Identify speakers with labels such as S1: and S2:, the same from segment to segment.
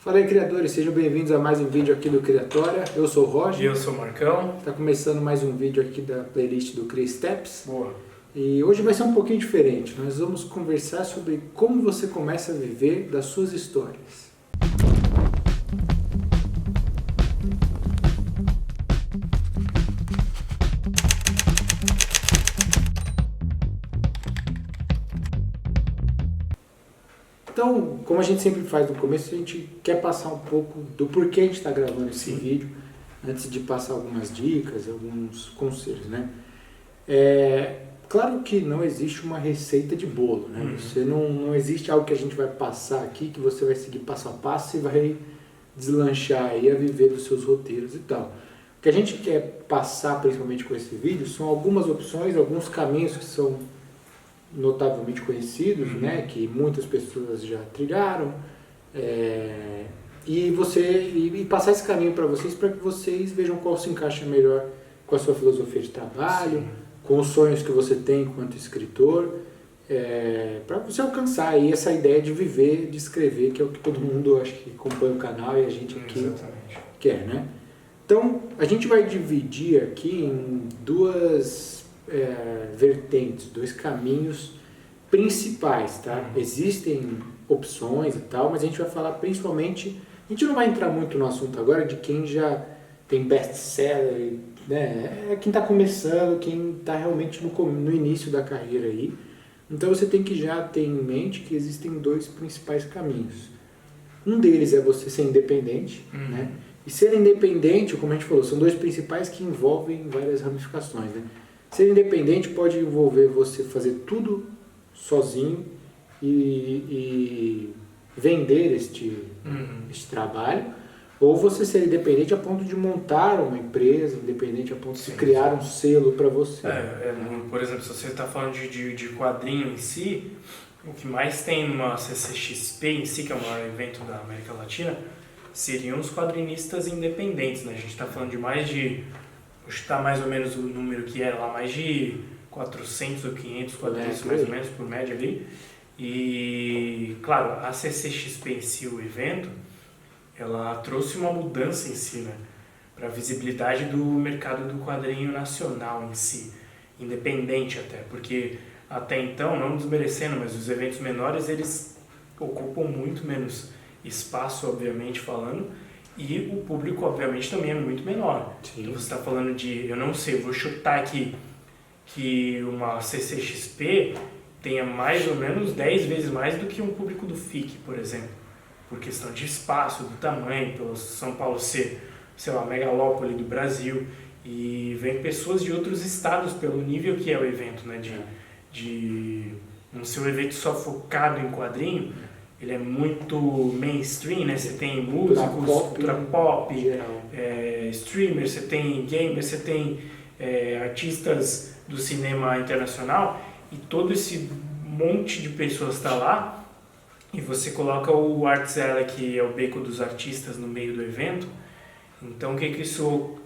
S1: Fala aí, criadores, sejam bem-vindos a mais um vídeo aqui do Criatória. Eu sou o Roger.
S2: E eu sou o Marcão.
S1: Tá começando mais um vídeo aqui da playlist do Cria Steps.
S2: Boa.
S1: E hoje vai ser um pouquinho diferente. Nós vamos conversar sobre como você começa a viver das suas histórias. Então, como a gente sempre faz no começo, a gente quer passar um pouco do porquê a gente está gravando esse vídeo, antes de passar algumas dicas, alguns conselhos, né? Claro que não existe uma receita de bolo, né? Você não existe algo que a gente vai passar aqui, que você vai seguir passo a passo e vai deslanchar aí a viver dos seus roteiros e tal. O que a gente quer passar, principalmente com esse vídeo, são algumas opções, alguns caminhos que são notavelmente conhecidos, né, que muitas pessoas já trilharam, e passar esse caminho para que vocês vejam qual se encaixa melhor com a sua filosofia de trabalho, com os sonhos que você tem enquanto escritor, para você alcançar aí essa ideia de viver, de escrever, que é o que todo mundo acho que acompanha o canal e a gente aqui quer, né? Então, a gente vai dividir aqui em duas vertentes, dois caminhos principais, tá? Existem opções e tal, mas a gente vai falar principalmente, a gente não vai entrar muito no assunto agora de quem já tem best-seller, né? Quem está começando, quem está realmente no início da carreira aí. Então você tem que já ter em mente que existem dois principais caminhos. Um deles é você ser independente, né? E ser independente, como a gente falou, são dois principais que envolvem várias ramificações, né? Ser independente pode envolver você fazer tudo sozinho e vender este trabalho, ou você ser independente a ponto de montar uma empresa, independente a ponto de criar um selo para você.
S2: Por exemplo, se você está falando de quadrinho em si, o que mais tem numa CCXP em si, que é o maior evento da América Latina, seriam os quadrinistas independentes, né? A gente está falando de mais de... Está mais ou menos o número que era lá, mais de 400 ou 500 quadrinhos, mais ou menos, por média ali. E, claro, a CCXP em si, o evento, ela trouxe uma mudança em si, né? Para a visibilidade do mercado do quadrinho nacional em si, independente até, porque até então, não desmerecendo, mas os eventos menores, eles ocupam muito menos espaço, obviamente, falando, e o público, obviamente, também é muito menor.
S1: Sim.
S2: Então, você está falando de, eu não sei, vou chutar aqui que uma CCXP tenha mais ou menos 10 vezes mais do que um público do FIC, por exemplo. Por questão de espaço, do tamanho, pelo São Paulo ser, sei lá, a megalópole do Brasil. E vem pessoas de outros estados pelo nível que é o evento, né? De não ser um evento só focado em quadrinho. Ele é muito mainstream, né? Você tem músicos, cultura pop, streamers, você tem gamers, você tem artistas do cinema internacional, e todo esse monte de pessoas está lá, e você coloca o Artzela, que é o beco dos artistas, no meio do evento. Então o que isso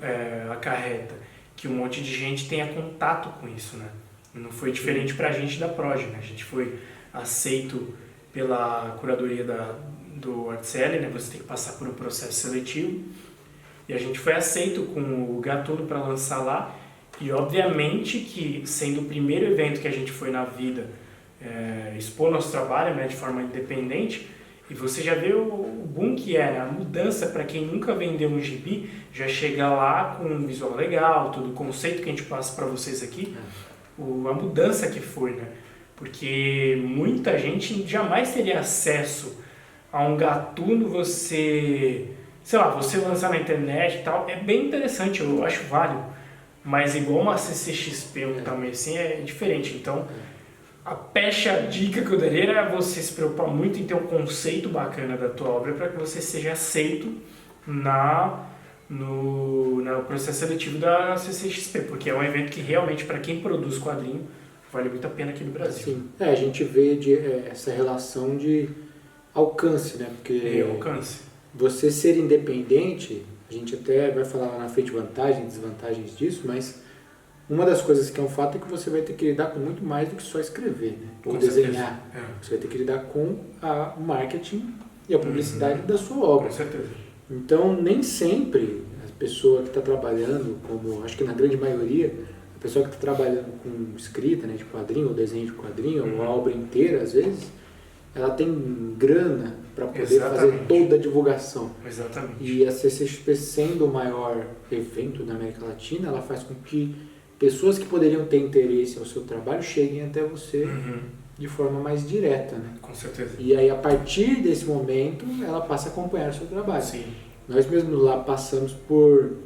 S2: acarreta? Que um monte de gente tenha contato com isso, né? Não foi diferente para a gente da Proj, né? A gente foi aceito pela curadoria do Artzela, né? Você tem que passar por um processo seletivo, e a gente foi aceito com o Gatuno para lançar lá, e obviamente que, sendo o primeiro evento que a gente foi na vida expor nosso trabalho, né, de forma independente, e você já vê o boom que é, né? A mudança para quem nunca vendeu um gibi, já chega lá com um visual legal, todo o conceito que a gente passa para vocês aqui, a mudança que foi, né? Porque muita gente jamais teria acesso a um Gatuno, você lançar na internet e tal. É bem interessante, eu acho válido, mas igual uma CCXP, um tamanho assim, é diferente. Então, a dica que eu daria é você se preocupar muito em ter um conceito bacana da tua obra para que você seja aceito no processo seletivo da CCXP, porque é um evento que realmente, para quem produz quadrinho, vale muito a pena aqui no Brasil.
S1: Sim. A gente vê essa relação de alcance, né? Porque
S2: alcance.
S1: Você ser independente, a gente até vai falar lá na frente vantagens e desvantagens disso, mas uma das coisas que é um fato é que você vai ter que lidar com muito mais do que só escrever, né? Ou desenhar. Você vai ter que lidar com o marketing e a publicidade da sua obra.
S2: Com certeza.
S1: Então, nem sempre a pessoa que está trabalhando, como acho que na grande maioria, a pessoa que está trabalhando com escrita, né, de quadrinho, ou desenho de quadrinho, ou a obra inteira, às vezes, ela tem grana para poder fazer toda a divulgação.
S2: Exatamente.
S1: E a CCXP, sendo o maior evento da América Latina, ela faz com que pessoas que poderiam ter interesse ao seu trabalho cheguem até você de forma mais direta, né?
S2: Com certeza.
S1: E aí, a partir desse momento, ela passa a acompanhar o seu trabalho.
S2: Sim.
S1: Nós mesmos lá passamos por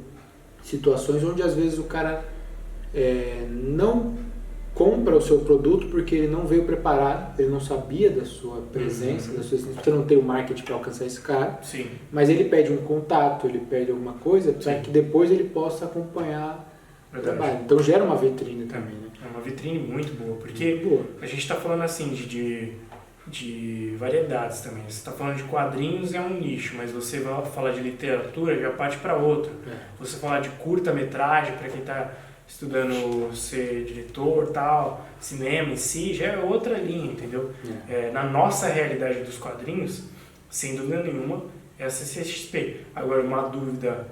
S1: situações onde, às vezes, o cara não compra o seu produto porque ele não veio preparado, ele não sabia da sua presença, da sua existência, você não tem o marketing para alcançar esse cara,
S2: Sim.
S1: mas ele pede um contato, ele pede alguma coisa para que depois ele possa acompanhar o trabalho. Então gera uma vitrine também, né?
S2: É uma vitrine muito boa, porque a gente está falando assim de variedades também. Você está falando de quadrinhos, é um nicho, mas você vai falar de literatura, já parte para outro. Você falar de curta-metragem, para quem está estudando ser diretor, tal, cinema em si, já é outra linha, entendeu? Na nossa realidade dos quadrinhos, sem dúvida nenhuma, é a CCXP. Agora, uma dúvida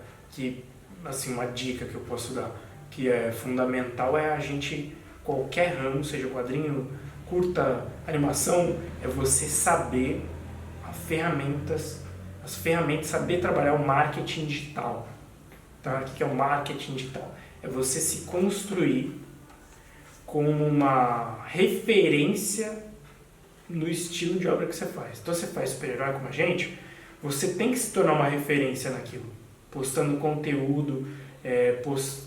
S2: assim, uma dica que eu posso dar, que é fundamental, é a gente, qualquer ramo, seja quadrinho, curta, animação, é você saber as ferramentas, saber trabalhar o marketing digital. Tá? O que é o marketing digital? É você se construir como uma referência no estilo de obra que você faz. Então, você faz super-herói como a gente, você tem que se tornar uma referência naquilo, postando conteúdo,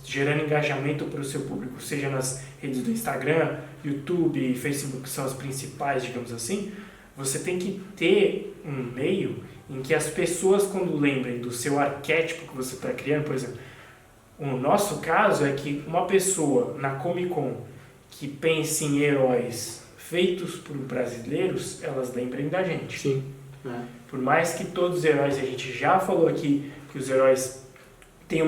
S2: gerando engajamento para o seu público, seja nas redes do Instagram, YouTube e Facebook, que são as principais, digamos assim. Você tem que ter um meio em que as pessoas, quando lembrem do seu arquétipo que você está criando, por exemplo, o nosso caso é que uma pessoa na Comic Con que pense em heróis feitos por brasileiros, elas lembrem da gente.
S1: Sim.
S2: Por mais que todos os heróis, a gente já falou aqui que os heróis têm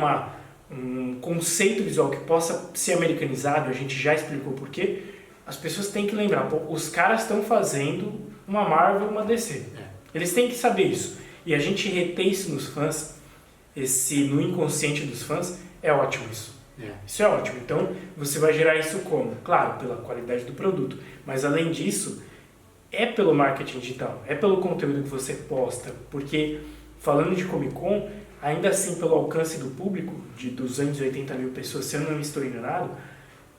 S2: um conceito visual que possa ser americanizado, a gente já explicou por quê, as pessoas têm que lembrar, os caras estão fazendo uma Marvel, uma DC. Eles têm que saber isso. E a gente reter isso nos fãs, no inconsciente dos fãs, é ótimo isso. Isso é ótimo. Então, você vai gerar isso como? Claro, pela qualidade do produto. Mas, além disso, é pelo marketing digital. É pelo conteúdo que você posta. Porque, falando de Comic Con, ainda assim, pelo alcance do público, de 280 mil pessoas, se eu não estou enganado,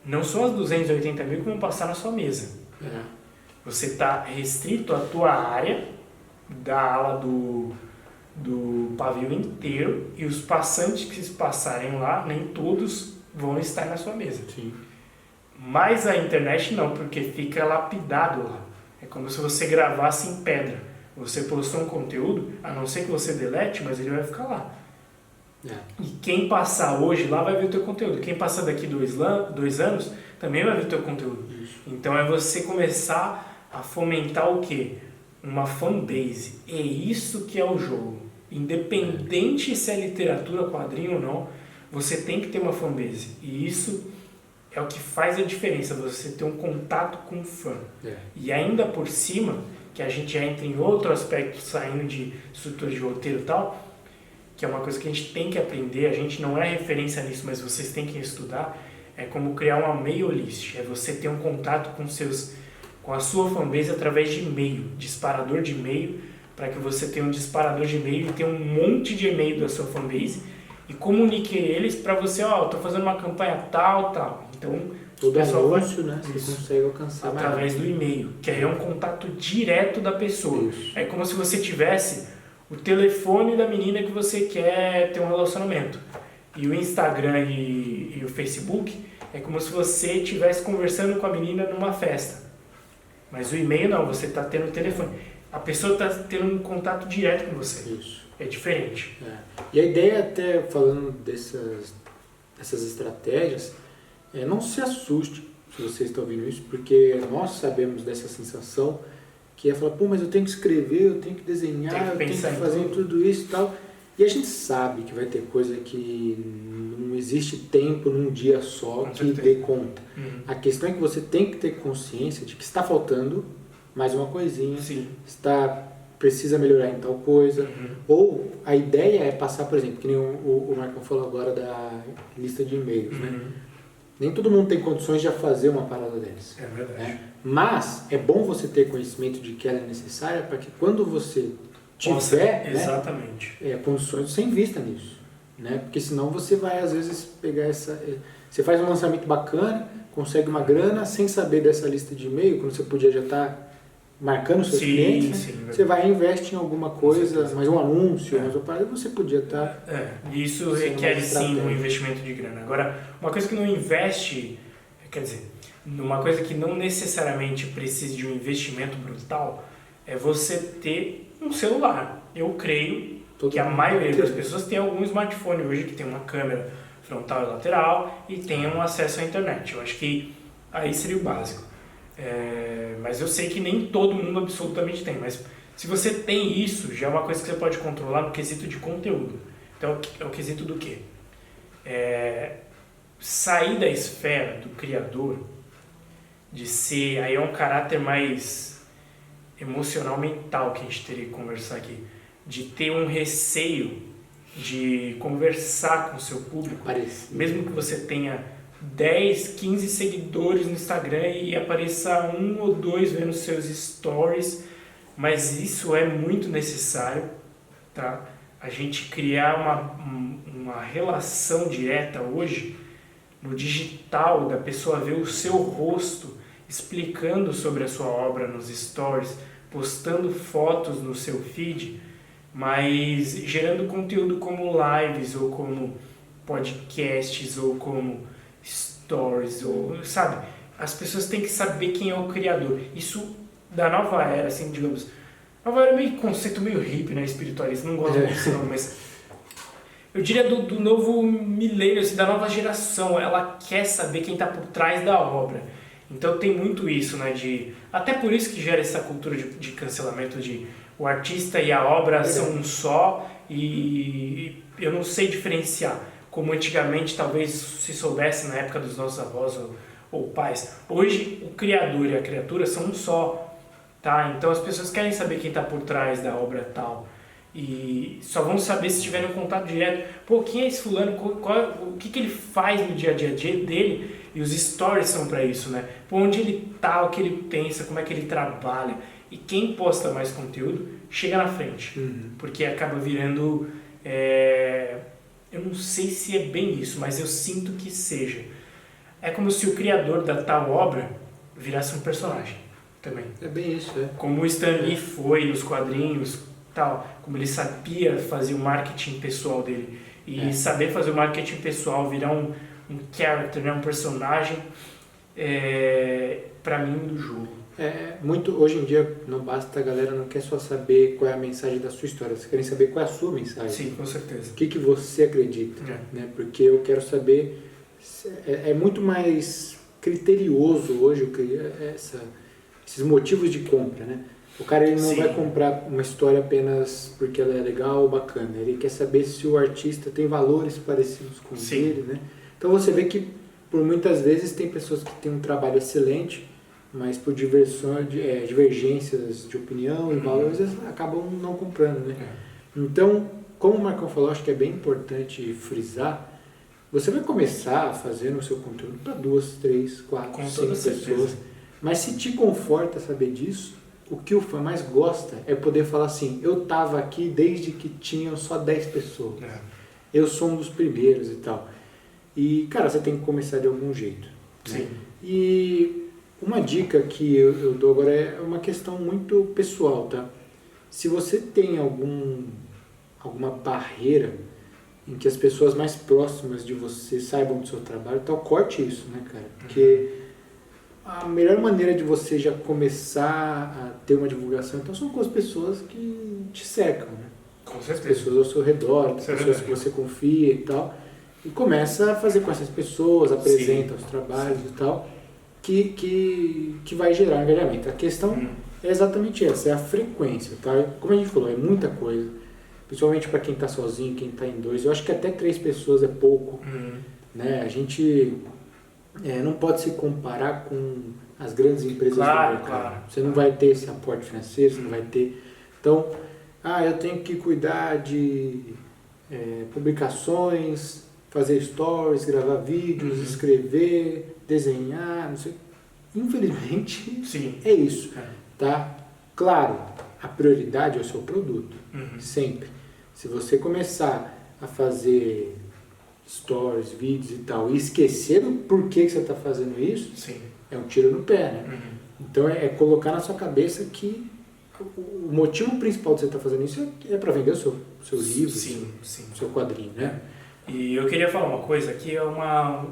S2: não são as 280 mil que vão passar na sua mesa. Você está restrito à tua área, da ala do pavio inteiro, e os passantes que se passarem lá, nem todos vão estar na sua mesa.
S1: Sim.
S2: Mas a internet não, porque fica lapidado lá. É como se você gravasse em pedra. Você postou um conteúdo, a não ser que você delete, mas ele vai ficar lá. E quem passar hoje lá vai ver o teu conteúdo. Quem passar daqui 2 anos também vai ver o teu conteúdo.
S1: Isso.
S2: Então é você começar a fomentar o quê? Uma fanbase. É isso que é o jogo. Independente se é literatura, quadrinho ou não, você tem que ter uma fanbase. E isso é o que faz a diferença, você ter um contato com o fã. E ainda por cima, que a gente entra em outro aspecto, saindo de estrutura de roteiro e tal, que é uma coisa que a gente tem que aprender, a gente não é referência nisso, mas vocês têm que estudar, é como criar uma mail list, é você ter um contato com a sua fanbase através de e-mail, disparador de e-mail, para que você tenha um disparador de e-mail e tenha um monte de e-mail da sua fanbase e comunique eles para você, eu estou fazendo uma campanha tal. Então,
S1: todo anúncio, né? Você consegue alcançar
S2: através do e-mail, que aí é um contato direto da pessoa.
S1: Isso.
S2: É como se você tivesse o telefone da menina que você quer ter um relacionamento. E o Instagram e o Facebook é como se você estivesse conversando com a menina numa festa. Mas o e-mail não, você está tendo o telefone. A pessoa está tendo um contato direto com você.
S1: Isso.
S2: É diferente.
S1: E a ideia, até falando dessas estratégias, não se assuste se você está ouvindo isso, porque nós sabemos dessa sensação que é falar, mas eu tenho que escrever, eu tenho que desenhar, eu tenho que fazer tudo isso e tal. E a gente sabe que vai ter coisa que não existe tempo num dia só que dê conta. A questão é que você tem que ter consciência de que está faltando mais uma coisinha, está precisa melhorar em tal coisa. Ou a ideia é passar, por exemplo, que nem o Marcão falou agora da lista de e-mails, né? Nem todo mundo tem condições de fazer uma parada dessa.
S2: É verdade.
S1: Né? Mas é bom você ter conhecimento de que ela é necessária para que quando você tiver
S2: exatamente.
S1: condições, você invista nisso. Né? Porque senão você vai, às vezes, pegar essa... Você faz um lançamento bacana, consegue uma grana sem saber dessa lista de e-mail, quando você podia já estar marcando seus clientes, né? Você vai e investe em alguma coisa, mais um anúncio, mais uma parada, você podia estar...
S2: Isso requer sim um investimento de grana. Agora, uma coisa que não investe, quer dizer, uma coisa que não necessariamente precisa de um investimento brutal, é você ter um celular. Eu creio que a maioria das pessoas tem algum smartphone hoje que tem uma câmera frontal e lateral e tem um acesso à internet. Eu acho que aí seria o básico. Mas eu sei que nem todo mundo absolutamente tem. Mas se você tem isso, já é uma coisa que você pode controlar no quesito de conteúdo. Então é o quesito do quê? Sair da esfera do criador, de ser... Aí é um caráter mais emocional, mental que a gente teria que conversar aqui. De ter um receio de conversar com o seu público, mesmo que você tenha 10, 15 seguidores no Instagram e apareça 1 ou 2 vendo seus stories, mas isso é muito necessário, tá? A gente criar uma relação direta hoje no digital, da pessoa ver o seu rosto explicando sobre a sua obra nos stories, postando fotos no seu feed, mas gerando conteúdo como lives, ou como podcasts, ou como stories, ou, sabe? As pessoas têm que saber quem é o criador. Isso da nova era, assim, digamos... Nova era meio conceito meio hippie, né? Espiritualista, não gosto disso não, mas... Eu diria do novo milênio, assim, da nova geração. Ela quer saber quem está por trás da obra. Então tem muito isso, né? Até por isso que gera essa cultura de cancelamento, de... O artista e a obra são um só, e eu não sei diferenciar, como antigamente talvez se soubesse na época dos nossos avós ou pais. Hoje o criador e a criatura são um só, tá? Então as pessoas querem saber quem está por trás da obra tal, e só vão saber se tiverem um contato direto. Pô, quem é esse fulano? O que ele faz no dia a dia dele? E os stories são para isso, né? Pô, onde ele tá, o que ele pensa, como é que ele trabalha. E quem posta mais conteúdo chega na frente, porque acaba virando... eu não sei se é bem isso, mas eu sinto que seja. É como se o criador da tal obra virasse um personagem também.
S1: É bem isso,
S2: Como o Stan Lee foi nos quadrinhos, tal, como ele sabia fazer o marketing pessoal dele. E saber fazer o marketing pessoal, virar um character, né, um personagem, pra mim, do jogo.
S1: Hoje em dia não basta, a galera não quer só saber qual é a mensagem da sua história, você quer saber qual é a sua mensagem.
S2: Sim, com certeza.
S1: O que você acredita, né? Porque eu quero saber, é muito mais criterioso hoje esses motivos de compra, né? O cara ele não vai comprar uma história apenas porque ela é legal ou bacana, ele quer saber se o artista tem valores parecidos com ele, né? Então você vê que por muitas vezes tem pessoas que têm um trabalho excelente, mas por divergências de opinião e valores, eles acabam não comprando, né? Então, como o Marcão falou, acho que é bem importante frisar, você vai começar a fazer no seu conteúdo para 2, 3, 4, 5 pessoas, mas se te conforta saber disso, o que o fã mais gosta é poder falar assim, eu estava aqui desde que tinham só 10 pessoas, eu sou um dos primeiros e tal. E, cara, você tem que começar de algum jeito. Né? E uma dica que eu dou agora é uma questão muito pessoal, tá? Se você tem alguma barreira em que as pessoas mais próximas de você saibam do seu trabalho, então corte isso, né, cara? Porque a melhor maneira de você já começar a ter uma divulgação, então, são com as pessoas que te cercam, né?
S2: Com certeza.
S1: As pessoas ao seu redor, as pessoas que você confia e tal. E começa a fazer com essas pessoas, apresenta os trabalhos e tal, que vai gerar engajamento. A questão é exatamente essa, é a frequência, tá? Como a gente falou, é muita coisa, principalmente para quem está sozinho, quem está em 2. Eu acho que até 3 pessoas é pouco, né? A gente não pode se comparar com as grandes empresas do mercado. Você não vai ter esse aporte financeiro, você não vai ter Então, eu tenho que cuidar de publicações, fazer stories, gravar vídeos, escrever, desenhar, não sei. Infelizmente,
S2: Sim.
S1: é isso. Tá? Claro, a prioridade é o seu produto, sempre. Se você começar a fazer stories, vídeos e tal, e esquecer o porquê que você está fazendo isso,
S2: Sim.
S1: é um tiro no pé, né? Então é colocar na sua cabeça que o motivo principal de você estar fazendo isso é para vender o seu livro, o seu quadrinho, né?
S2: E eu queria falar uma coisa que é uma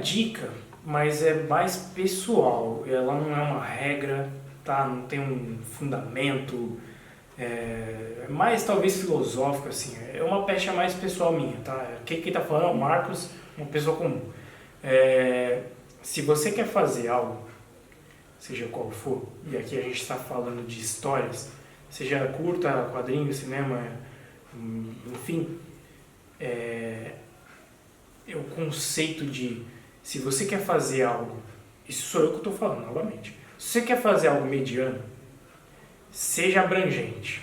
S2: dica, mas é mais pessoal. Ela não é uma regra, tá? Não tem um fundamento, é mais talvez filosófico, assim. É uma pecha mais pessoal minha, tá? Quem tá falando é o Marcos, uma pessoa comum. Se você quer fazer algo, seja qual for, e aqui a gente está falando de histórias, seja curta, quadrinho, cinema, enfim, o conceito de, se você quer fazer algo, isso sou eu que estou falando novamente, se você quer fazer algo mediano, seja abrangente.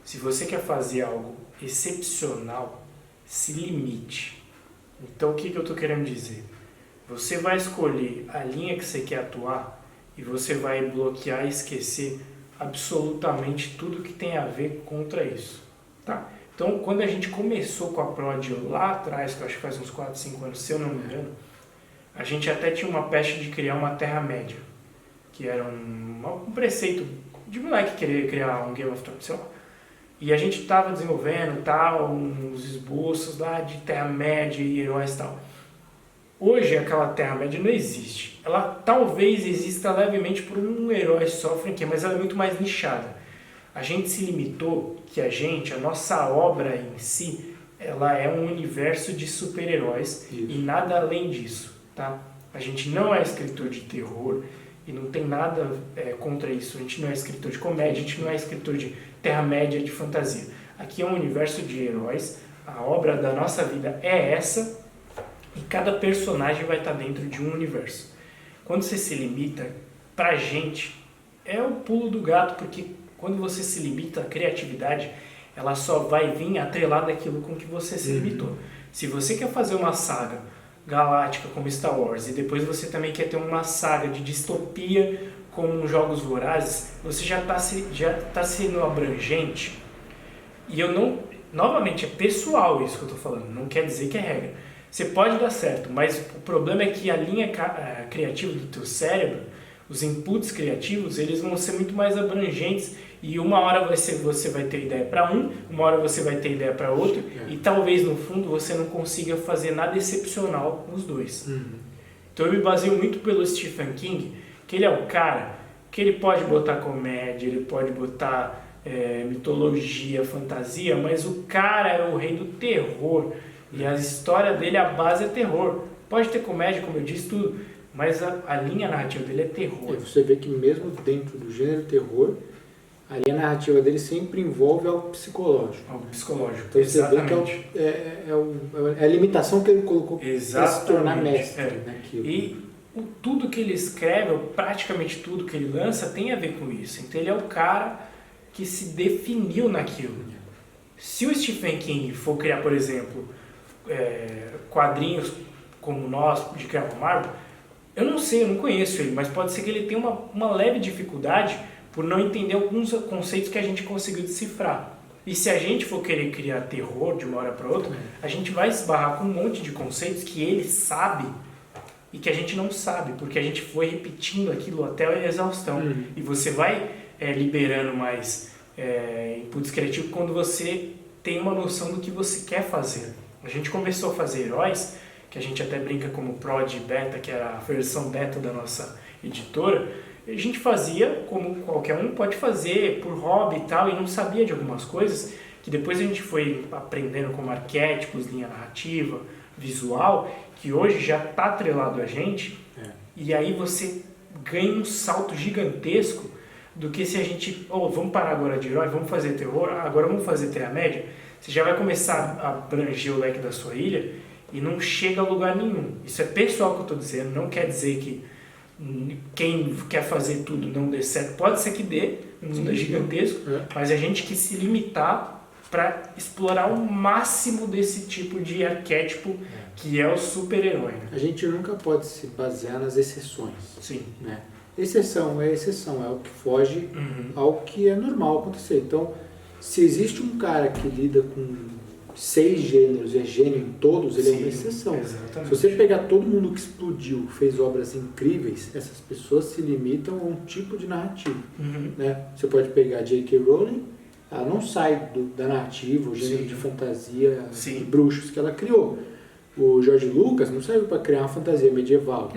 S2: Se você quer fazer algo excepcional, se limite. Então o que eu estou querendo dizer? Você vai escolher a linha que você quer atuar e você vai bloquear e esquecer absolutamente tudo que tem a ver contra isso, tá? Então, quando a gente começou com a Prod lá atrás, que eu acho que faz uns 4, 5 anos, se eu não me engano, a gente até tinha uma peste de criar uma Terra-média, que era um preceito de moleque querer criar um Game of Thrones, sei lá. E a gente estava desenvolvendo uns esboços lá de Terra-média e heróis e tal. Hoje aquela Terra-média não existe. Ela talvez exista levemente por um herói só, franquia, mas ela é muito mais nichada. A gente se limitou que a nossa obra em si, ela é um universo de super-heróis e nada além disso, tá? A gente não é escritor de terror e não tem nada contra isso. A gente não é escritor de comédia, a gente não é escritor de Terra-média, de fantasia. Aqui é um universo de heróis, a obra da nossa vida é essa, e cada personagem vai estar dentro de um universo. Quando você se limita, pra gente, é o pulo do gato, porque quando você se limita, a criatividade, ela só vai vir atrelada àquilo com que você se limitou. Se você quer fazer uma saga galáctica como Star Wars, e depois você também quer ter uma saga de distopia como Jogos Vorazes, você já está sendo abrangente. E eu não... Novamente, é pessoal isso que eu estou falando, não quer dizer que é regra. Você pode dar certo, mas o problema é que a linha criativa do teu cérebro, os inputs criativos, eles vão ser muito mais abrangentes e uma hora você vai ter ideia para uma hora você vai ter ideia para outro e talvez no fundo você não consiga fazer nada excepcional nos dois. Então eu me baseio muito pelo Stephen King, que ele é o cara que ele pode botar comédia, ele pode botar mitologia, fantasia, mas o cara é o rei do terror. E a história dele, a base é terror. Pode ter comédia, como eu disse, tudo, mas a linha narrativa dele é terror.
S1: Você vê que mesmo dentro do gênero terror, a linha narrativa dele sempre envolve algo psicológico.
S2: Algo psicológico,
S1: então,
S2: exatamente.
S1: Você vê que é a limitação que ele colocou para se tornar mestre naquilo.
S2: E tudo que ele escreve, ou praticamente tudo que ele lança, tem a ver com isso. Então ele é o cara que se definiu naquilo. Se o Stephen King for criar, por exemplo, quadrinhos como nós, de criar uma Marvel, eu não sei, eu não conheço ele, mas pode ser que ele tenha uma leve dificuldade por não entender alguns conceitos que a gente conseguiu decifrar. E se a gente for querer criar terror de uma hora para outra, a gente vai esbarrar com um monte de conceitos que ele sabe e que a gente não sabe, porque a gente foi repetindo aquilo até a exaustão. E você vai liberando mais inputs criativos quando você tem uma noção do que você quer fazer. A gente começou a fazer heróis, que a gente até brinca como Prod Beta, que era a versão beta da nossa editora. A gente fazia como qualquer um pode fazer, por hobby e tal, e não sabia de algumas coisas que depois a gente foi aprendendo como arquétipos, linha narrativa, visual, que hoje já está atrelado a gente, e aí você ganha um salto gigantesco do que se a gente, vamos parar agora de herói, vamos fazer terror, agora vamos fazer Terra-média. Você já vai começar a abranger o leque da sua ilha e não chega a lugar nenhum. Isso é pessoal que eu estou dizendo, não quer dizer que quem quer fazer tudo não dê certo. Pode ser que dê, o mundo é gigantesco, mas a gente quis se limitar para explorar o máximo desse tipo de arquétipo que é o super-herói. Né?
S1: A gente nunca pode se basear nas exceções.
S2: Sim.
S1: Né? Exceção, é o que foge ao que é normal acontecer. Então, se existe um cara que lida com 6 gêneros e é gênio em todos, ele é uma exceção.
S2: Exatamente.
S1: Se você pegar todo mundo que explodiu, fez obras incríveis, essas pessoas se limitam a um tipo de narrativa. Né? Você pode pegar J.K. Rowling, ela não sai da narrativa, o gênero de fantasia de bruxos que ela criou. O George Lucas não saiu para criar uma fantasia medieval.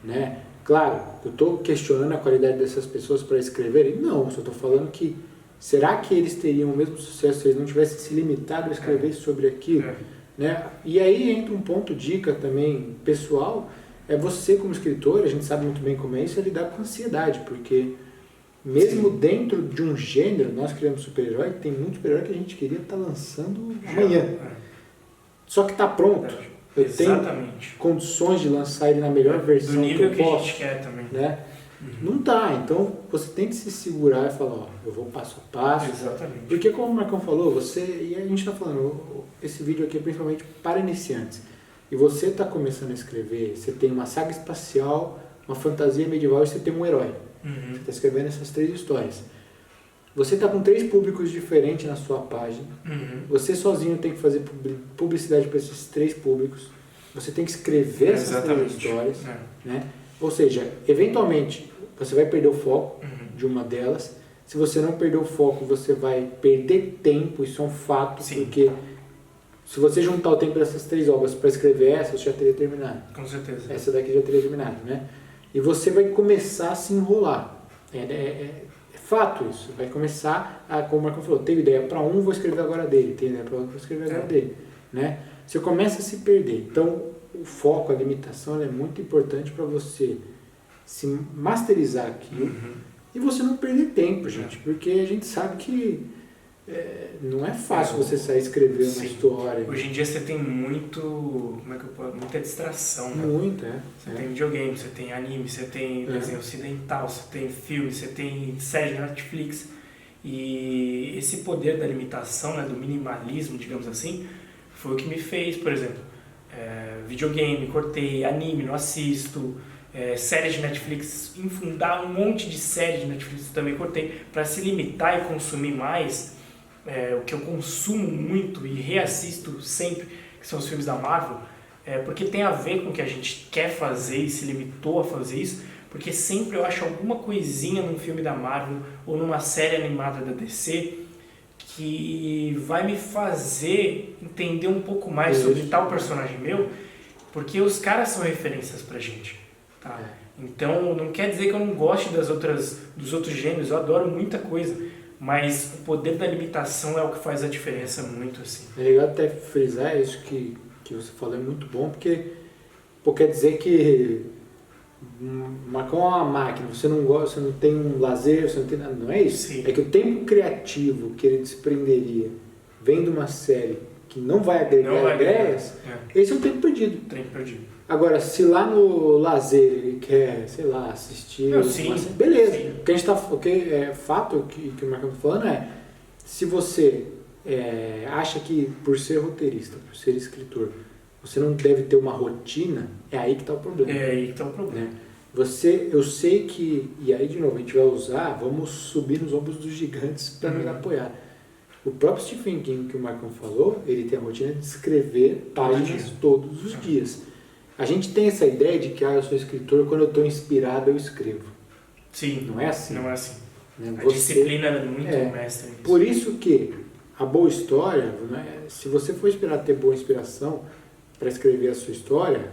S1: Né? Claro, eu estou questionando a qualidade dessas pessoas para escreverem? Não, só estou falando que será que eles teriam o mesmo sucesso se eles não tivessem se limitado a escrever sobre aquilo? Né? E aí entra um ponto, dica também pessoal, é você como escritor, a gente sabe muito bem como é isso, é lidar com ansiedade, porque mesmo dentro de um gênero, nós criamos super-herói, tem muito super-herói que a gente queria estar lançando amanhã. Só que está pronto. Eu tenho condições de lançar ele na melhor versão que eu posso.
S2: A gente quer também.
S1: Né? Não tá, então você tem que se segurar e falar, ó, eu vou passo a passo.
S2: Exatamente.
S1: Porque como o Marcão falou, e a gente está falando, esse vídeo aqui é principalmente para iniciantes. E você está começando a escrever, você tem uma saga espacial, uma fantasia medieval e você tem um herói. Você está escrevendo essas 3 histórias. Você está com 3 públicos diferentes na sua página. Você sozinho tem que fazer publicidade para esses 3 públicos. Você tem que escrever essas 3 histórias. Né? Ou seja, eventualmente você vai perder o foco de uma delas. Se você não perder o foco, você vai perder tempo. Isso é um fato, porque se você juntar o tempo dessas 3 obras para escrever essa, você já teria terminado.
S2: Com certeza.
S1: Essa daqui já teria terminado, né? E você vai começar a se enrolar. É fato isso. Vai começar a, como o Marcão falou, teve ideia para um, vou escrever agora dele. Tem ideia para outro, vou escrever agora dele. Né? Você começa a se perder. Então, o foco, a limitação é muito importante para você se masterizar aquilo e você não perder tempo, gente. Porque a gente sabe que não é fácil você sair escrever uma história.
S2: Hoje em dia você tem muita distração, né?
S1: Muita,
S2: Você tem videogame, você tem anime, você tem desenho ocidental, você tem filme, você tem série de Netflix. E esse poder da limitação, né, do minimalismo, digamos assim, foi o que me fez, por exemplo, videogame, cortei, anime, não assisto, séries de Netflix, infundar um monte de séries de Netflix também cortei, para se limitar e consumir mais. O que eu consumo muito e reassisto sempre, que são os filmes da Marvel, porque tem a ver com o que a gente quer fazer e se limitou a fazer isso, porque sempre eu acho alguma coisinha num filme da Marvel ou numa série animada da DC que vai me fazer entender um pouco mais sobre tal personagem meu, porque os caras são referências pra gente. Tá? Então não quer dizer que eu não goste dos outros gêneros, eu adoro muita coisa. Mas o poder da limitação é o que faz a diferença muito, assim. É
S1: legal até frisar isso que você falou, é muito bom, porque quer dizer que Marcão é uma máquina, você não gosta, você não tem um lazer, você não tem nada, não é isso?
S2: Sim.
S1: É que o tempo criativo que ele desprenderia vendo uma série que não vai agregar ideias, esse é um tempo perdido. Agora, se lá no lazer ele quer, sei lá, assistir uma série, beleza. O que a gente fato que o Marcão está falando se você acha que por ser roteirista, por ser escritor, você não deve ter uma rotina, é aí que está o problema. Né? Eu sei que, e aí de novo, a gente vai vamos subir nos ombros dos gigantes para nos apoiar. O próprio Stephen King, que o Marcão falou, ele tem a rotina de escrever páginas todos os dias. A gente tem essa ideia de que eu sou escritor, quando eu estou inspirado eu escrevo.
S2: Sim.
S1: Não é assim?
S2: Não é assim.
S1: Né?
S2: A disciplina é muito mestre.
S1: Por isso que a boa história, né, se você for esperar ter boa inspiração para escrever a sua história,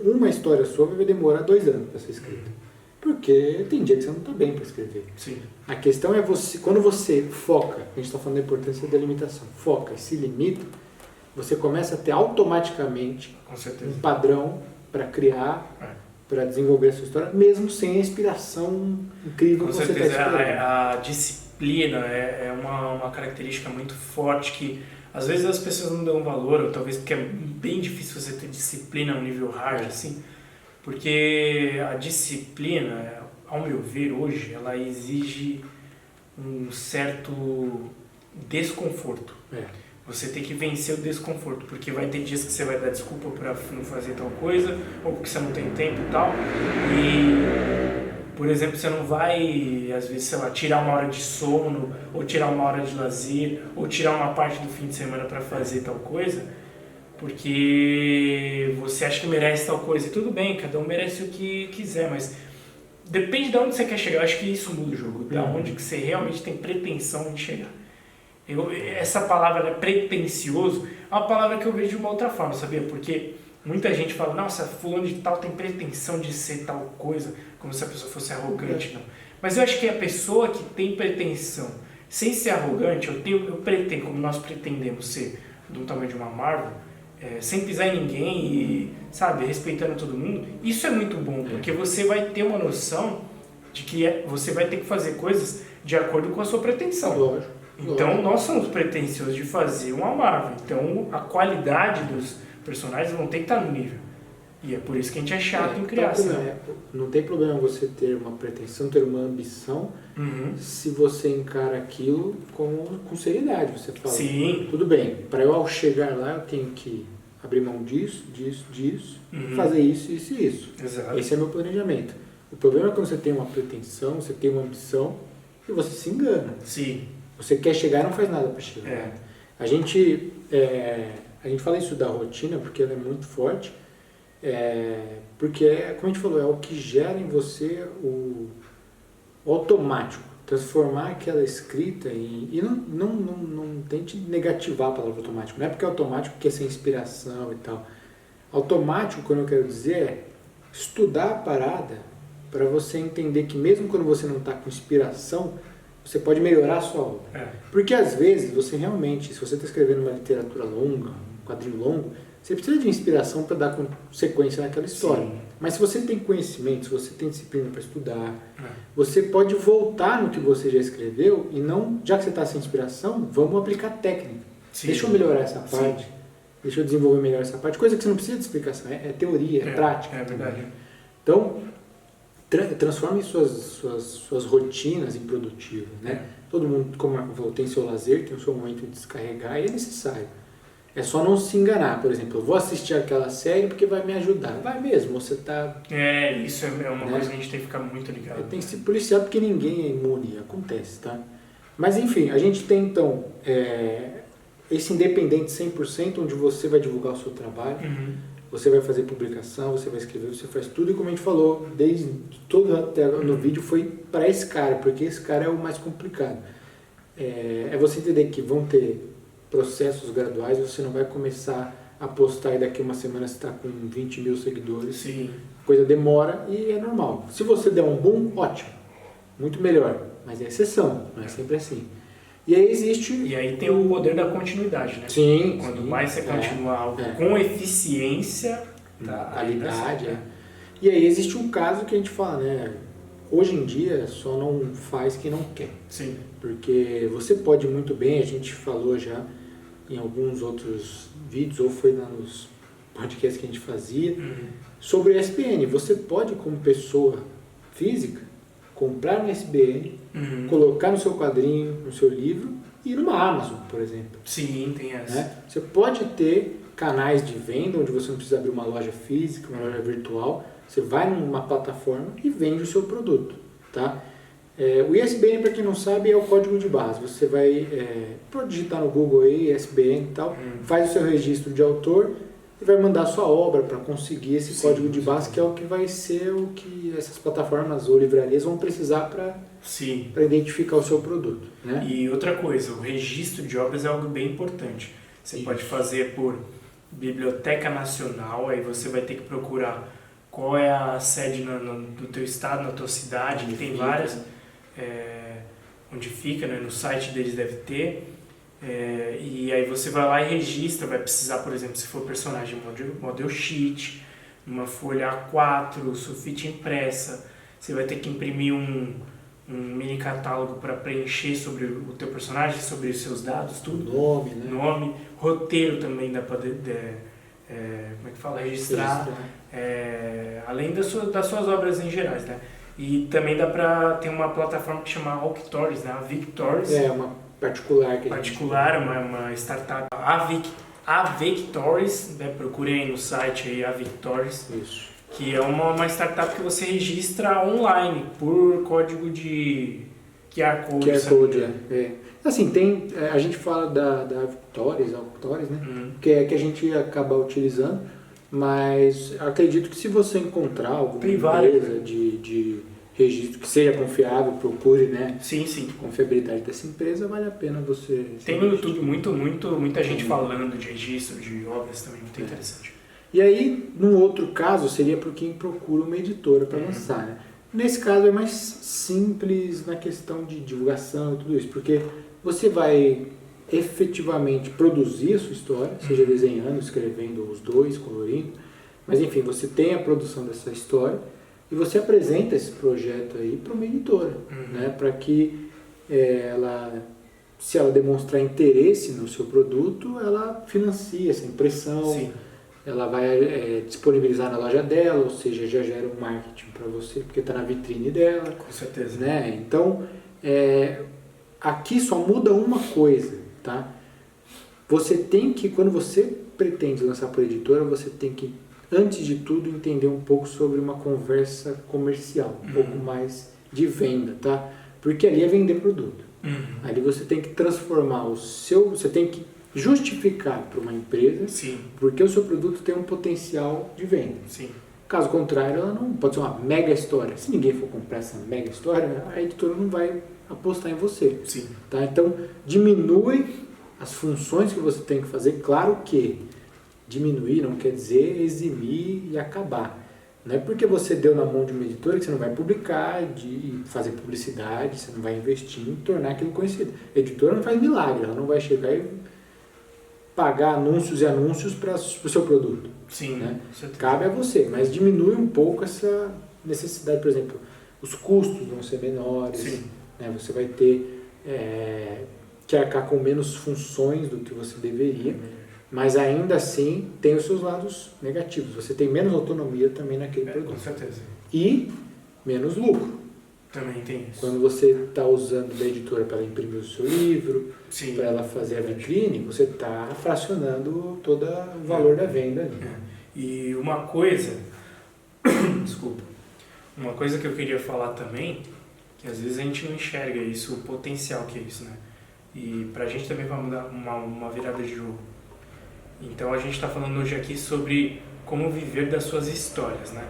S1: uma história sua vai demorar 2 anos para ser escrita. Porque tem dia que você não está bem para escrever.
S2: Sim.
S1: A questão é quando você foca, a gente está falando da importância da limitação, foca e se limita, você começa a ter automaticamente um padrão para criar, para desenvolver a sua história, mesmo sem a inspiração incrível que você está esperando.
S2: A disciplina é uma característica muito forte que às vezes as pessoas não dão valor, ou talvez porque é bem difícil você ter disciplina no nível hard, assim, porque a disciplina, ao meu ver hoje, ela exige um certo desconforto.
S1: É.
S2: Você tem que vencer o desconforto, porque vai ter dias que você vai dar desculpa para não fazer tal coisa, ou porque você não tem tempo e tal. E, por exemplo, você não vai, às vezes, sei lá, tirar uma hora de sono, ou tirar uma hora de lazer, ou tirar uma parte do fim de semana para fazer tal coisa, porque você acha que merece tal coisa. E tudo bem, cada um merece o que quiser, mas depende de onde você quer chegar. Eu acho que isso muda o jogo, da onde que você realmente tem pretensão de chegar. Essa palavra, né, pretencioso, é uma palavra que eu vejo de uma outra forma, sabia? Porque muita gente fala, nossa, fulano de tal tem pretensão de ser tal coisa, como se a pessoa fosse arrogante, não. Mas eu acho que a pessoa que tem pretensão, sem ser arrogante, eu pretendo, como nós pretendemos ser do tamanho de uma Marvel, sem pisar em ninguém e, sabe, respeitando todo mundo, isso é muito bom, porque você vai ter uma noção de que você vai ter que fazer coisas de acordo com a sua pretensão.
S1: Lógico.
S2: Então, nós somos pretensiosos de fazer uma Marvel. Então, a qualidade dos personagens vão ter que estar no nível. E é por isso que a gente é chato em criar.
S1: Não tem problema você ter uma pretensão, ter uma ambição, se você encara aquilo com seriedade. Você fala,
S2: sim,
S1: tudo bem, para eu ao chegar lá eu tenho que abrir mão disso, fazer isso, isso e isso.
S2: Exato.
S1: Esse é meu planejamento. O problema é quando você tem uma pretensão, você tem uma ambição e você se engana.
S2: Sim.
S1: Você quer chegar e não faz nada para chegar. A gente fala isso da rotina porque ela é muito forte, porque, como a gente falou, é o que gera em você o automático. Transformar aquela escrita e não tente negativar a palavra automático. Não é porque é automático que é sem inspiração e tal. Automático, quando eu quero dizer, é estudar a parada para você entender que mesmo quando você não está com inspiração, você pode melhorar a sua obra. Porque às vezes você realmente, se você está escrevendo uma literatura longa, um quadrinho longo, você precisa de inspiração para dar sequência naquela história. Sim. Mas se você tem conhecimento, se você tem disciplina para estudar, você pode voltar no que você já escreveu e não, já que você está sem inspiração, vamos aplicar técnica. Sim. Deixa eu melhorar essa parte, deixa eu desenvolver melhor essa parte, coisa que você não precisa de explicação, é teoria, é prática.
S2: É verdade.
S1: Então, transforme suas rotinas em produtivas, né? Todo mundo, como eu falou, tem seu lazer, tem o seu momento de descarregar e é necessário. É só não se enganar, por exemplo, eu vou assistir aquela série porque vai me ajudar. Vai mesmo, você tá...
S2: isso é uma coisa que a gente tem que ficar muito ligado.
S1: Tem que se policiar porque ninguém é imune, acontece, tá? Mas enfim, a gente tem então esse independente 100%, onde você vai divulgar o seu trabalho, você vai fazer publicação, você vai escrever, você faz tudo, e como a gente falou, desde todo até no vídeo, foi para esse cara, porque esse cara é o mais complicado. É você entender que vão ter processos graduais, você não vai começar a postar e daqui uma semana você está com 20 mil seguidores.
S2: Sim.
S1: A coisa demora e é normal. Se você der um boom, ótimo, muito melhor, mas é exceção, não é sempre assim. E aí existe...
S2: E aí tem o poder da continuidade, né?
S1: Sim.
S2: Quanto mais você continuar algo com eficiência,
S1: qualidade. E aí existe um caso que a gente fala, né? Hoje em dia só não faz quem não quer.
S2: Sim.
S1: Porque você pode muito bem, a gente falou já em alguns outros vídeos, ou foi lá nos podcasts que a gente fazia, sobre SBN. Você pode, como pessoa física, comprar um SBN, colocar no seu quadrinho, no seu livro, e ir numa Amazon, por exemplo.
S2: Sim, tem essa.
S1: Né? Você pode ter canais de venda, onde você não precisa abrir uma loja física, uma loja virtual. Você vai numa plataforma e vende o seu produto. Tá? O ISBN, para quem não sabe, é o código de base. Você vai pode digitar no Google aí, ISBN e tal, faz o seu registro de autor e vai mandar a sua obra para conseguir esse código de base, que é o que vai ser o que essas plataformas ou livrarias vão precisar para identificar o seu produto. Né?
S2: E outra coisa, o registro de obras é algo bem importante. Você pode fazer por Biblioteca Nacional, aí você vai ter que procurar qual é a sede do teu estado, na tua cidade, que tem várias, onde fica, né? No site deles deve ter, e aí você vai lá e registra, vai precisar, por exemplo, se for personagem model sheet, uma folha A4, sulfite impressa, você vai ter que imprimir um mini catálogo para preencher sobre o teu personagem, sobre os seus dados, tudo.
S1: Nome, né?
S2: Nome, roteiro também dá para registrar. Além das suas obras em gerais, né? E também dá pra ter uma plataforma que chama Alktories, né? A Victories.
S1: É, uma particular que
S2: particular, uma startup. A Victories, né? Procurem aí no site aí, a Victories.
S1: Isso.
S2: Que é uma startup que você registra online por código de QR Code.
S1: QR Code, Assim, a gente fala da Victories, Alktories, né? Que é que a gente acaba utilizando, mas acredito que se você encontrar alguma empresa de registro que seja confiável, procure, né?
S2: Sim.
S1: A confiabilidade dessa empresa, vale a pena você...
S2: Tem no YouTube muita gente falando de registro, de obras também, muito interessante.
S1: E aí, num outro caso, seria para quem procura uma editora para lançar, né? Nesse caso é mais simples na questão de divulgação e tudo isso, porque você vai efetivamente produzir a sua história, seja desenhando, escrevendo os dois, colorindo, mas enfim, você tem a produção dessa história e você apresenta esse projeto aí para uma editora, né? Para que se ela demonstrar interesse no seu produto, ela financia essa impressão.
S2: Sim.
S1: Ela vai disponibilizar na loja dela, ou seja, já gera um marketing para você, porque está na vitrine dela.
S2: Com certeza.
S1: Né? Então, aqui só muda uma coisa, tá? Você tem que, quando você pretende lançar por editora, você tem que, antes de tudo, entender um pouco sobre uma conversa comercial, um pouco mais de venda, tá? Porque ali é vender produto. Ali você tem que transformar você tem que justificar para uma empresa, porque o seu produto tem um potencial de venda.
S2: Sim.
S1: Caso contrário, ela não pode ser uma mega história. Se ninguém for comprar essa mega história, a editora não vai apostar em você.
S2: Sim.
S1: Tá? Então, diminui as funções que você tem que fazer. Claro que diminuir não quer dizer eximir e acabar. Não é porque você deu na mão de uma editora que você não vai publicar, de fazer publicidade, você não vai investir em tornar aquilo conhecido. A editora não faz milagre, ela não vai chegar e pagar anúncios e anúncios para o seu produto.
S2: Sim,
S1: né? Cabe a você, mas diminui um pouco essa necessidade. Por exemplo, os custos vão ser menores, né? Você vai ter que arcar com menos funções do que você deveria, mas ainda assim tem os seus lados negativos. Você tem menos autonomia também naquele produto.
S2: Com certeza.
S1: E menos lucro.
S2: Também tem isso.
S1: Quando você está usando da editora para ela imprimir o seu livro, para ela fazer a vitrine, você está fracionando todo o valor da venda ali.
S2: E uma coisa, desculpa, uma coisa que eu queria falar também, que às vezes a gente não enxerga isso, o potencial que é isso, né? E pra gente também vai mudar uma virada de jogo. Então a gente está falando hoje aqui sobre como viver das suas histórias, né?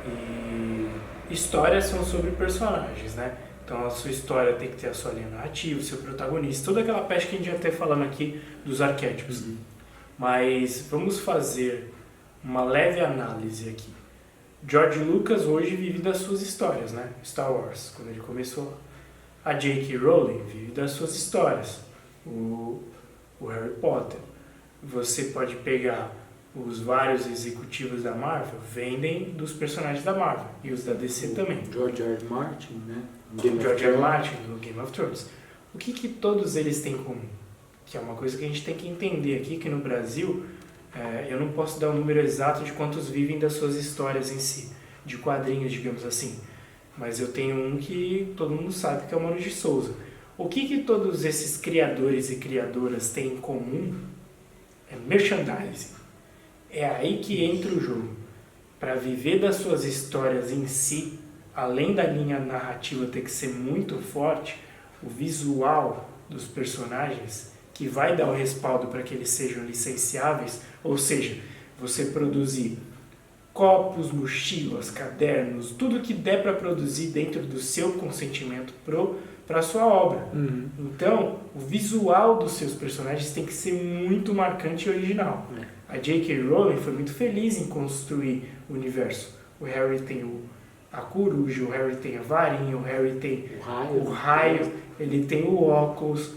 S2: E histórias são sobre personagens, né? Então a sua história tem que ter a sua linha narrativa, o seu protagonista, toda aquela peste que a gente já está falando aqui dos arquétipos. Mas vamos fazer uma leve análise aqui. George Lucas hoje vive das suas histórias, né? Star Wars, quando ele começou. A J.K. Rowling vive das suas histórias. O Harry Potter. Você pode pegar os vários executivos da Marvel, vendem dos personagens da Marvel. E os da DC também.
S1: George R. R. Martin, né?
S2: George R. R. Martin, no Game of Thrones. O que todos eles têm em comum? Que é uma coisa que a gente tem que entender aqui, que no Brasil, eu não posso dar um número exato de quantos vivem das suas histórias em si, de quadrinhos, digamos assim. Mas eu tenho um que todo mundo sabe, que é o Mano de Souza. O que todos esses criadores e criadoras têm em comum é merchandising. É aí que entra o jogo. Para viver das suas histórias em si, além da linha narrativa ter que ser muito forte, o visual dos personagens, que vai dar o respaldo para que eles sejam licenciáveis, ou seja, você produzir copos, mochilas, cadernos, tudo que der para produzir dentro do seu consentimento para a sua obra. Então, o visual dos seus personagens tem que ser muito marcante e original. A J.K. Rowling foi muito feliz em construir o universo. O Harry tem a coruja, o Harry tem a varinha, o Harry tem o raio, ele tem o óculos,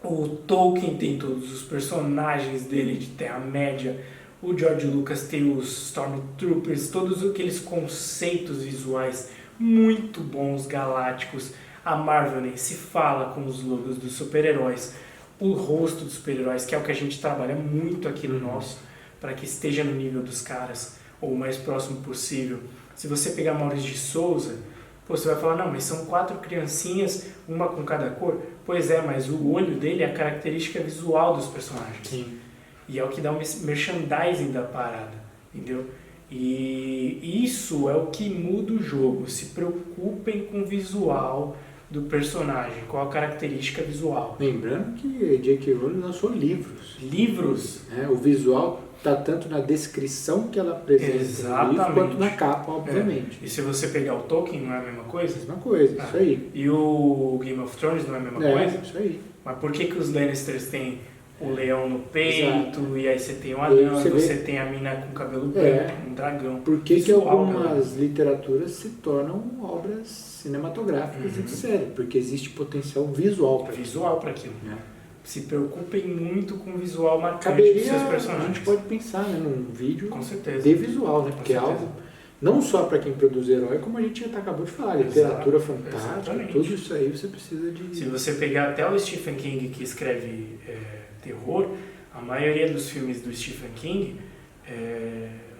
S2: o Tolkien tem todos os personagens dele de Terra-média, o George Lucas tem os Stormtroopers, todos aqueles conceitos visuais muito bons, galácticos. A Marvel nem se fala com os logos dos super-heróis, o rosto dos super-heróis, que é o que a gente trabalha muito aqui no nosso, para que esteja no nível dos caras, ou o mais próximo possível. Se você pegar Maurício de Souza, Pô, você vai falar, não, mas são 4 criancinhas, uma com cada cor. Pois é, mas o olho dele é a característica visual dos personagens.
S1: Sim.
S2: E é o que dá um merchandising da parada, entendeu? E isso é o que muda o jogo. Se preocupem com o visual do personagem, qual a característica visual.
S1: Lembrando que J.K. Rowling lançou livros.
S2: Livros?
S1: O visual está tanto na descrição que ela apresenta no livro, quanto na capa, obviamente.
S2: E se você pegar o Tolkien, não é a mesma coisa?
S1: Mesma coisa, isso aí.
S2: E o Game of Thrones não é a mesma coisa?
S1: Isso aí.
S2: Mas por que os Lannisters têm o leão no peito,
S1: Exato.
S2: E aí você tem o anão, você
S1: vê...
S2: tem a mina com cabelo branco, um dragão.
S1: Por que algumas literaturas se tornam obras cinematográficas e de série? Porque existe potencial visual
S2: para aquilo. Se preocupem muito com o visual marcante dos seus personagens.
S1: A gente pode pensar num vídeo
S2: com certeza.
S1: de visual, né? Porque é algo não só para quem produz herói, como a gente já acabou de falar, literatura fantástica, tudo isso aí você precisa de...
S2: Se você pegar até o Stephen King, que escreve terror, a maioria dos filmes do Stephen King,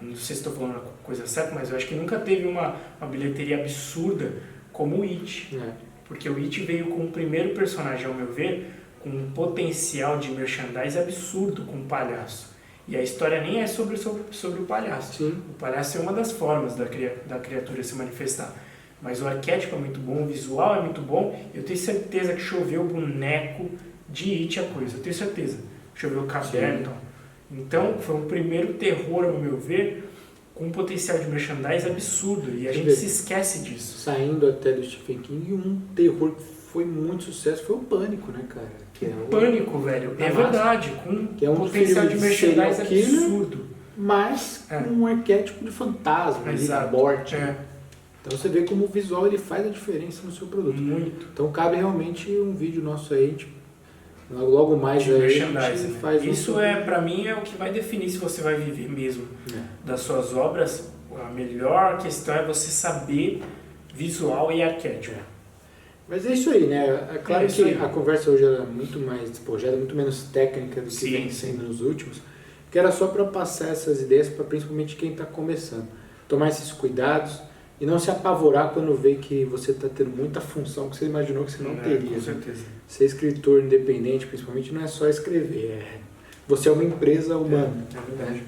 S2: não sei se estou falando a coisa certa, mas eu acho que nunca teve uma bilheteria absurda como o It. Porque o It veio com o primeiro personagem, ao meu ver, com um potencial de merchandise absurdo com o palhaço. E a história nem é sobre o palhaço.
S1: Sim.
S2: O palhaço é uma das formas da criatura se manifestar. Mas o arquétipo é muito bom, o visual é muito bom. Eu tenho certeza que choveu boneco de It a coisa. Eu tenho certeza. Choveu caderno. Então, foi um primeiro terror, ao meu ver, com um potencial de merchandise absurdo. E a gente se esquece disso.
S1: Saindo até do Stephen King, um terror que foi muito sucesso foi o Pânico, né, cara? Que é
S2: Pânico, velho. É verdade. Com
S1: que é um
S2: potencial de merchandise absurdo.
S1: Mas com um arquétipo de fantasma, de morte. Então você vê como o visual ele faz a diferença no seu produto.
S2: Muito.
S1: Então cabe realmente um vídeo nosso aí, tipo, logo mais
S2: de
S1: aí
S2: merchandising,
S1: né? Faz
S2: isso pra mim é o que vai definir se você vai viver mesmo das suas obras. A melhor questão é você saber visual e arquétipo.
S1: Mas é isso aí, né? É claro que a conversa hoje é muito mais despojada, muito menos técnica do que vem sendo nos últimos, que era só para passar essas ideias para principalmente quem está começando. Tomar esses cuidados e não se apavorar quando vê que você está tendo muita função que você imaginou que você não teria.
S2: Com certeza.
S1: Ser escritor independente, principalmente, não é só escrever. Você é uma empresa humana.
S2: É verdade.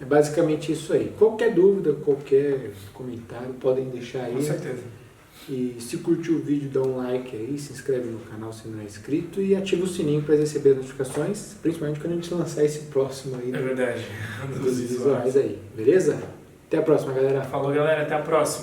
S1: É basicamente isso aí. Qualquer dúvida, qualquer comentário, podem deixar aí.
S2: Com certeza.
S1: E se curtiu o vídeo, dá um like aí, se inscreve no canal se não é inscrito e ativa o sininho para receber as notificações, principalmente quando a gente lançar esse próximo aí.
S2: É verdade.
S1: Dos visuais aí. Beleza? Até a próxima, galera.
S2: Falou, galera. Até a próxima.